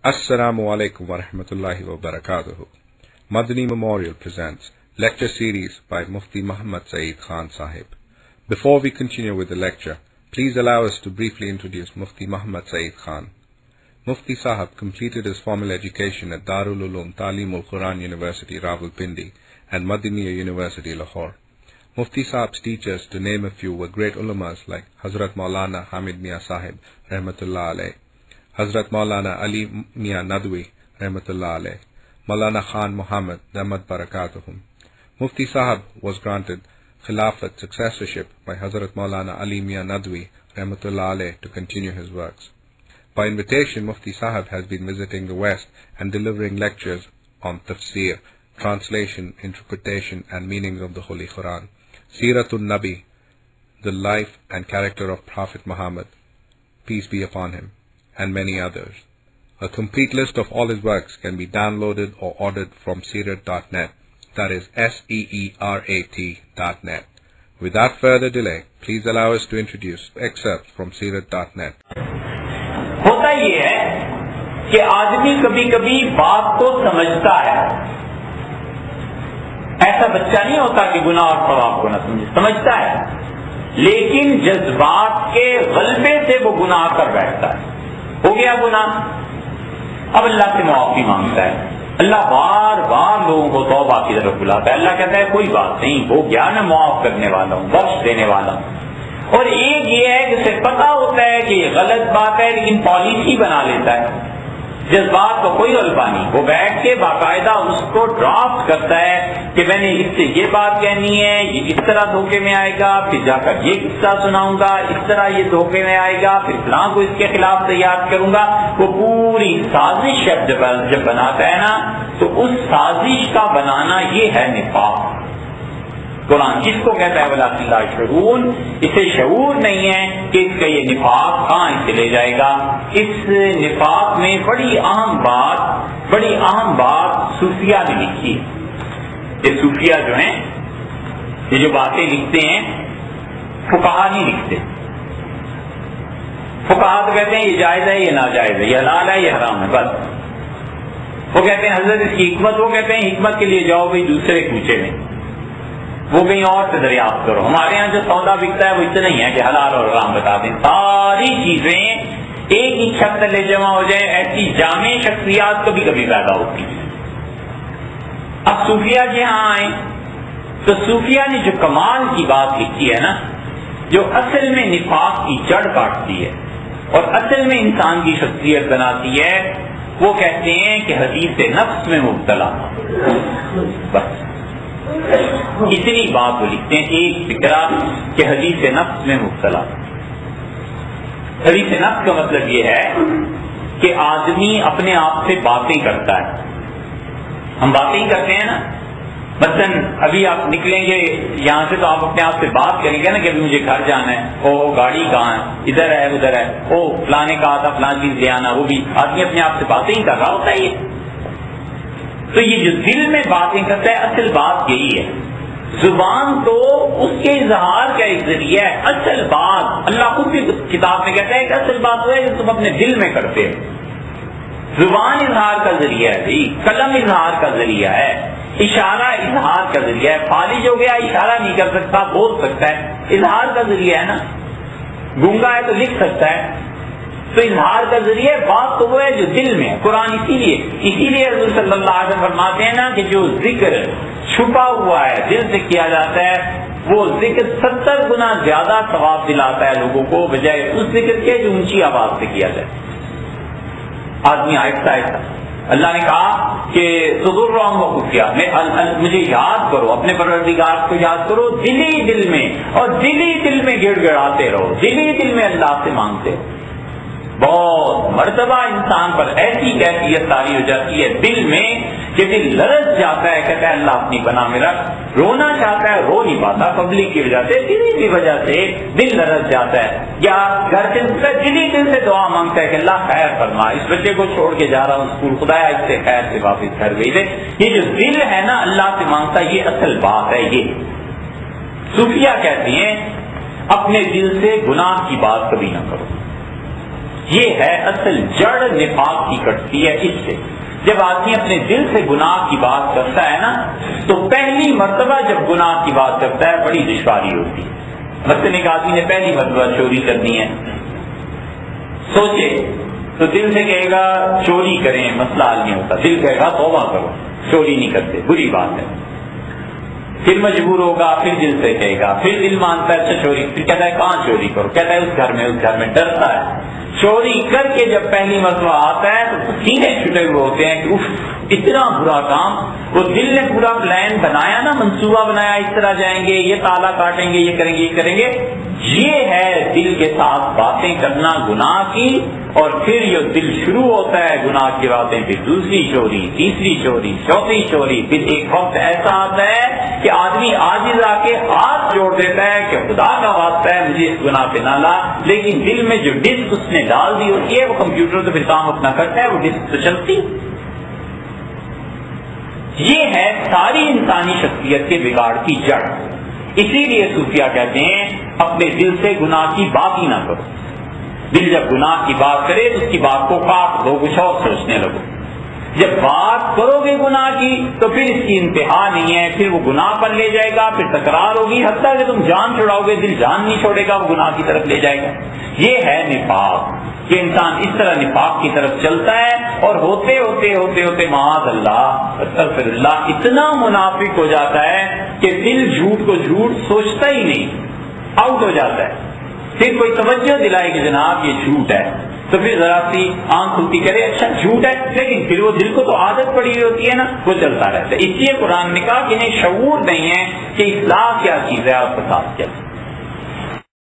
Assalamu alaikum wa rahmatullahi wa barakatuhu. Madani Memorial presents lecture series by Mufti Muhammad Saeed Khan Sahib. Before we continue with the lecture, please allow us to briefly introduce Mufti Muhammad Saeed Khan. Mufti Sahib completed his formal education at Darul Uloom Talim ul Quran University Rawalpindi and Madaniya University Lahore. Mufti Sahib's teachers, to name a few, were great ulamas like Hazrat Maulana Hamid Mia Sahib Rahmatullah Alayh, Hazrat Maulana Ali Mia Nadwi Rahmatullah Alayh, Maulana Khan Muhammad Damat Barakatuhum. Mufti Sahib was granted Khilafat successorship by Hazrat Maulana Ali Mia Nadwi Rahmatullah Alayh to continue his works. By invitation, Mufti Sahib has been visiting the West and delivering lectures on tafsir, translation, interpretation and meanings of the Holy Quran, Siratul Nabi, the life and character of Prophet Muhammad, peace be upon him, and many others. A complete list of all his works can be downloaded or ordered from Seerat.net, that is SEERAT.net. Without further delay, please allow us to introduce excerpts from Seerat.net. ہوتا یہ ہے کہ آدمی کبھی کبھی بات کو سمجھتا ہے، ایسا بچہ نہیں ہوتا کہ گناہ اور ثواب کو نہ سمجھتا ہے، لیکن جذبات کے غلبے سے وہ گناہ کر بیٹھتا ہے. ہو گیا گناہ، اب اللہ سے معافی مانگتا ہے. اللہ بار بار لوگوں کو توبہ کی طرف بلاتا ہے. اللہ کہتا ہے کوئی بات نہیں، ہو گیا میں معاف کرنے والا ہوں، بخش دینے والا ہوں. اور ایک یہ ہے کہ اسے پتا ہوتا ہے کہ یہ غلط بات ہے لیکن پالیسی بنا لیتا ہے، جذبات کو کوئی غلبہ نہیں. وہ بیٹھ کے باقاعدہ اس کو ڈرافٹ کرتا ہے کہ میں نے اس سے یہ بات کہنی ہے، یہ اس طرح دھوکے میں آئے گا، پھر جا کر یہ قصہ سناؤں گا، اس طرح یہ دھوکے میں آئے گا، پھر فلاں کو اس کے خلاف تیار کروں گا. وہ پوری سازش جب بناتا ہے نا، تو اس سازش کا بنانا یہ ہے نفاق. قرآن جس کو کہتا ہے وَلَٰكِن لَا يَشْعُرُونَ، اسے شعور نہیں ہے کہ اس کا یہ نفاق کہاں چلے جائے گا. اس نفاق میں بڑی اہم بات صوفیہ نے لکھی. یہ صوفیہ جو ہیں، یہ جو باتیں لکھتے ہیں، فقہا نہیں لکھتے. فقہا تو کہتے ہیں یہ جائز ہے، یہ ناجائز ہے، یہ حلال ہے، یہ حرام ہے، بس. وہ کہتے ہیں حضرت اس کی حکمت، وہ کہتے ہیں حکمت کے لیے جاؤ بھائی دوسرے کوچے میں، وہ کہیں اور سے دریافت کرو. ہمارے ہاں جو سودا بکتا ہے وہ اتنا ہی ہے کہ حلال اور حرام بتا دیں. ساری چیزیں ایک ہی چھت تلے جمع ہو جائے، ایسی جامع شخصیات کبھی کبھی پیدا ہوتی ہیں. اب صوفیہ کے ہاں آئے تو صوفیہ نے جو کمال کی بات لکھی ہے نا، جو اصل میں نفاق کی جڑ کاٹتی ہے اور اصل میں انسان کی شخصیت بناتی ہے، وہ کہتے ہیں کہ حدیث نفس میں مبتلا. بس اتنی بات وہ لکھتے ہیں، ایک فکرہ کہ حدیث نفس میں مبتلا. حدیث نفس کا مطلب یہ ہے کہ آدمی اپنے آپ سے باتیں کرتا ہے. ہم باتیں ہی کرتے ہیں نا. مثلا ابھی آپ نکلیں گے یہاں سے تو آپ اپنے آپ سے بات کریں گے نا کہ ابھی مجھے گھر جانا ہے، او گاڑی کہاں ہے، ادھر ہے ادھر ہے، او فلاں نے کہا تھا فلاں چیز لے آنا. وہ بھی آدمی اپنے آپ سے باتیں ہی کر رہا ہوتا ہے. تو یہ جو دل میں باتیں کرتا ہے، اصل بات یہی ہے. زبان تو اس کے اظہار کا ایک ذریعہ ہے. اصل بات اللہ خود بھی کتاب میں کہتا ہے کہ اصل بات وہ ہے جو تم اپنے دل میں کرتے ہو. زبان اظہار کا ذریعہ ہے بھائی، قلم اظہار کا ذریعہ ہے، اشارہ اظہار کا ذریعہ ہے. فالج ہو گیا، اشارہ نہیں کر سکتا، بول سکتا ہے، اظہار کا ذریعہ ہے نا. گونگا ہے تو لکھ سکتا ہے. تو اظہار کا ذریعہ بات تو وہ ہے جو دل میں ہے. قرآن اسی لیے حضور صلی اللہ علیہ وسلم فرماتے ہیں نا کہ جو ذکر چھپا ہوا ہے دل سے کیا جاتا ہے، وہ ذکر 70 گنا زیادہ ثواب دلاتا ہے لوگوں کو، بجائے اس ذکر کے جو اونچی آواز سے کیا جائے. آدمی آہستہ آہستہ، اللہ نے کہا کہ تضرعا وخفیا، مجھے یاد کرو، اپنے پروردگار کو یاد کرو دلی دل میں، اور دلی دل میں گڑ گڑاتے رہو، دلی دل میں اللہ سے مانگتے رہو. بہت مرتبہ انسان پر ایسی کیفیت طاری ہو جاتی ہے دل میں کہ دل لرز جاتا ہے، کہتا ہے اللہ اپنی پناہ میں رکھ. رونا چاہتا ہے، رو نہیں پاتا پبلک کی وجہ سے، کسی کی وجہ سے دل لرز جاتا ہے. یا گھر سے دلی دل سے دعا مانگتا ہے کہ اللہ خیر فرما، اس بچے کو چھوڑ کے جا رہا ہوں اسکول، خدایا اس سے خیر سے واپس گھر بھیج دے. یہ جو دل ہے نا اللہ سے مانگتا ہے، یہ اصل بات ہے. یہ صوفیہ کہتے ہیں اپنے دل سے گناہ کی بات کبھی نہ کرو. یہ ہے اصل جڑ نفاق کی کٹتی ہے اس سے. جب آدمی اپنے دل سے گناہ کی بات کرتا ہے نا تو پہلی مرتبہ جب گناہ کی بات کرتا ہے بڑی دشواری ہوتی ہے. مثلاً ایک آدمی نے پہلی مرتبہ چوری کرنی ہے، سوچے تو دل سے کہے گا چوری کریں، مسئلہ حل نہیں ہوتا. دل کہے گا توبہ کرو، چوری نہیں کرتے، بری بات ہے. پھر مجبور ہوگا، پھر دل سے کہے گا، پھر دل مانتا ہے اچھا چوری، پھر کہتا ہے کہاں چوری کرو، کہتا ہے اس گھر میں ڈرتا ہے. چوری کر کے جب پہلی مرتبہ آتا ہے تو سینے چھٹے ہوئے ہوتے ہیں کہ اف اتنا برا کام. وہ دل نے پورا پلان بنایا نا، منصوبہ بنایا، اس طرح جائیں گے، یہ تالا کاٹیں گے، یہ کریں گے، یہ کریں گے. یہ ہے دل کے ساتھ باتیں کرنا گناہ کی. اور پھر یہ دل شروع ہوتا ہے گناہ کی باتیں، پھر دوسری چوری، تیسری چوری، چوتھی چوری. پھر ایک وقت ایسا آتا ہے کہ آدمی عاجز آ کے ہاتھ جوڑ دیتا ہے کہ خدا کا واسطہ ہے مجھے اس گناہ پہ نہ لا. لیکن دل میں جو ڈسک اس نے ڈال دی ہوتی ہے، وہ کمپیوٹر تو پھر کام اپنا کرتا ہے، وہ ڈسک تو چلتی. یہ ہے ساری انسانی شخصیت کے بگاڑ کی جڑ. اسی لیے صوفیہ کہتے ہیں اپنے دل سے گناہ کی بات ہی نہ کرو. دل جب گناہ کی بات کرے تو اس کی بات کو کاٹ دو، کچھ اور سوچنے لگو. جب بات کرو گے گناہ کی تو پھر اس کی انتہا نہیں ہے، پھر وہ گناہ پر لے جائے گا، پھر تکرار ہوگی، حتیٰ کہ تم جان چھڑاؤ گے دل جان نہیں چھوڑے گا، وہ گناہ کی طرف لے جائے گا. یہ ہے نفاق کہ انسان اس طرح نفاق کی طرف چلتا ہے اور ہوتے ہوتے ہوتے ہوتے معاذ اللہ استغفر اللہ اتنا منافق ہو جاتا ہے کہ دل جھوٹ کو جھوٹ سوچتا ہی نہیں، آؤٹ ہو جاتا ہے. پھر کوئی توجہ دلائے کہ جناب یہ جھوٹ ہے تو پھر ذرا سی آنکھ کھلتی کرے اچھا جھوٹ ہے، لیکن پھر وہ دل کو تو عادت پڑی ہوئی ہوتی ہے نا، وہ چلتا رہتا ہے. اس لیے قرآن نے کہا کہ انہیں شعور نہیں ہے کہ اصلاح کیا چیز ہے اور فساد کیا.